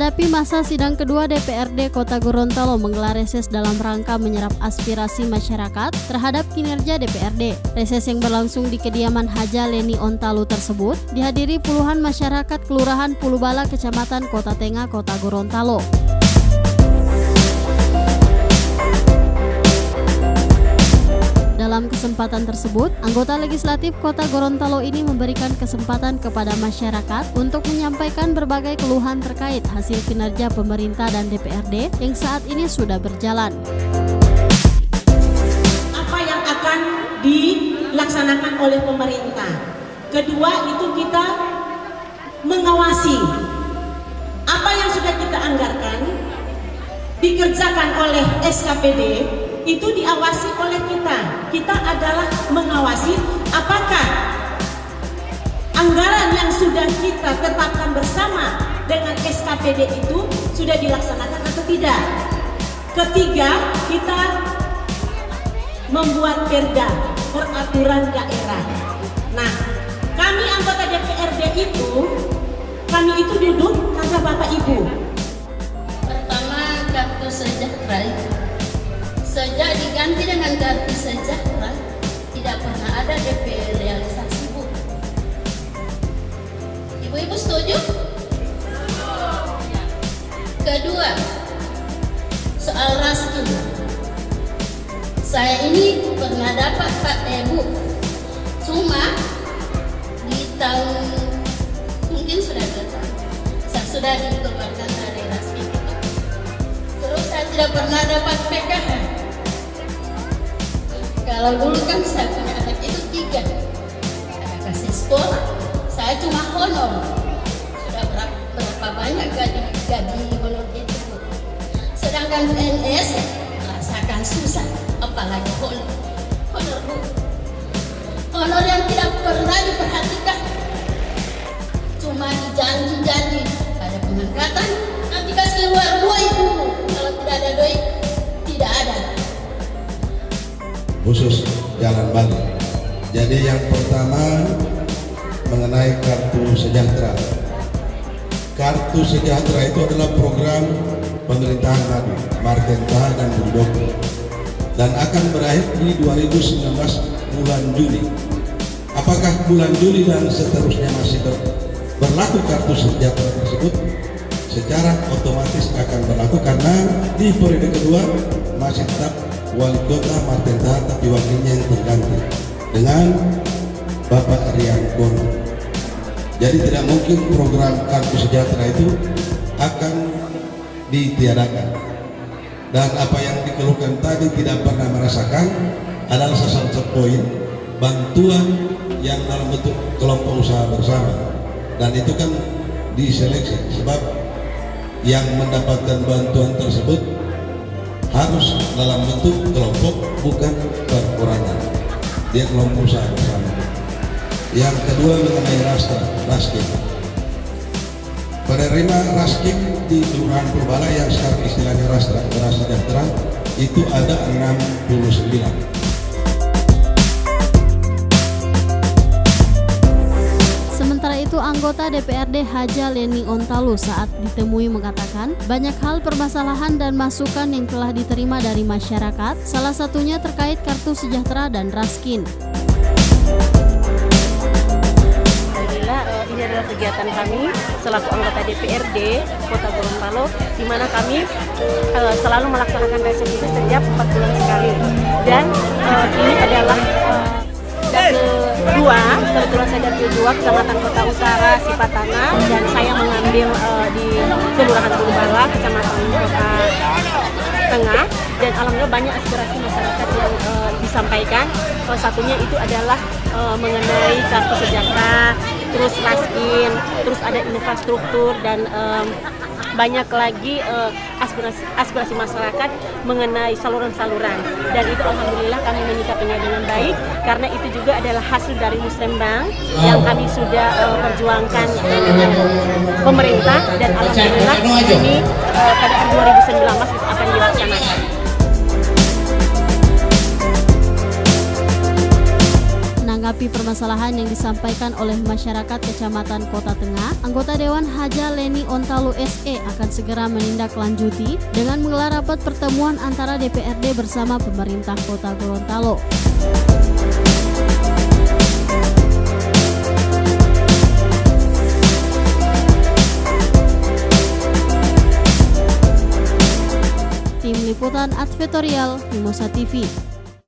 Menghadapi masa sidang kedua, DPRD Kota Gorontalo menggelar reses dalam rangka menyerap aspirasi masyarakat terhadap kinerja DPRD. Reses yang berlangsung di kediaman Haja Leni Ontalu tersebut dihadiri puluhan masyarakat Kelurahan Pulubala, Kecamatan Kota Tengah, Kota Gorontalo. Dalam kesempatan tersebut, anggota legislatif Kota Gorontalo ini memberikan kesempatan kepada masyarakat untuk menyampaikan berbagai keluhan terkait hasil kinerja pemerintah dan DPRD yang saat ini sudah berjalan. Apa yang akan dilaksanakan oleh pemerintah? Kedua, itu kita mengawasi apa yang sudah kita anggarkan dikerjakan oleh SKPD, itu diawasi oleh kita. Kita adalah mengawasi apakah anggaran yang sudah kita tetapkan bersama dengan SKPD itu sudah dilaksanakan atau tidak. Ketiga, kita membuat perda, peraturan daerah. Nah, kami anggota DPRD itu, kami itu duduk kata Bapak Ibu. Pertama, kartu sejahtera. Sejak diganti dengan kartu sejahtera, tidak pernah ada DP realisasi, Bu. Ibu-ibu setuju? Kedua, soal raskin. Saya ini pernah dapat Pak Bu, cuma di tahun mungkin sudah datang, saya sudah dikeluarkan dari raskin itu. Terus saya tidak pernah dapat PKH. Kalau dulu kan saya punya anak itu 3, ada kasih sekolah, saya cuma honor. Sudah berapa banyak gaji honor itu, Bu. Sedangkan PNS rasakan susah, apalagi honor, Bu. Honor yang tidak pernah diperhatikan, cuma dijanji-janji ada pengangkatan, nanti kasih keluar duit, Bu. Kalau tidak ada duit, tidak ada. Khusus jalan balik. Jadi yang pertama mengenai kartu sejahtera. Kartu sejahtera itu adalah program pemerintahan Nabi Martenta dan Muldoko dan akan berakhir di 2019 bulan Juli. Apakah bulan Juli dan seterusnya masih berlaku kartu sejahtera tersebut? Secara otomatis akan berlaku karena di periode kedua masih tetap Wali Kota Martenta, tapi wakilnya yang terganti dengan Bapak Rian Gono. Jadi tidak mungkin program kartu sejahtera itu akan ditiadakan. Dan apa yang dikeluhkan tadi tidak pernah merasakan adalah salah satu poin bantuan yang dalam bentuk kelompok usaha bersama. Dan itu kan diseleksi sebab yang mendapatkan bantuan tersebut harus dalam bentuk kelompok, bukan perorangan. Dia kelompok usaha bersama. Yang kedua mengenai raskin. Penerima raskin di Kelurahan Pulubala yang sekarang istilahnya beras sejahtera itu ada 69. Itu anggota DPRD Haja Leni Ontalu saat ditemui mengatakan banyak hal permasalahan dan masukan yang telah diterima dari masyarakat, salah satunya terkait kartu sejahtera dan raskin. Alhamdulillah, ini adalah kegiatan kami selaku anggota DPRD Kota Gorontalo, di mana kami selalu melaksanakan reses itu setiap 4 bulan sekali. Dan ini adalah kedua, kebetulan saya dari kedua Kecamatan Kota Utara, Sipatana, dan saya mengambil di Kelurahan Pulubala, Kecamatan Kota Tengah, dan alhamdulillah banyak aspirasi masyarakat yang disampaikan. Salah satunya itu adalah mengenai kartu sejahtera, terus raskin, terus ada infrastruktur dan banyak lagi aspirasi masyarakat mengenai saluran-saluran, dan itu alhamdulillah kami menyikapinya dengan baik karena itu juga adalah hasil dari Musrembang yang kami sudah perjuangkan dengan pemerintah, dan alhamdulillah ini pada tahun 2019 akan dilaksanakan. menanggapi permasalahan yang disampaikan oleh masyarakat Kecamatan Kota Tengah, anggota Dewan Haja Leni Ontalu SE akan segera menindaklanjuti dengan menggelar rapat pertemuan antara DPRD bersama pemerintah Kota Gorontalo. Tim Liputan Advertorial Mimosa TV.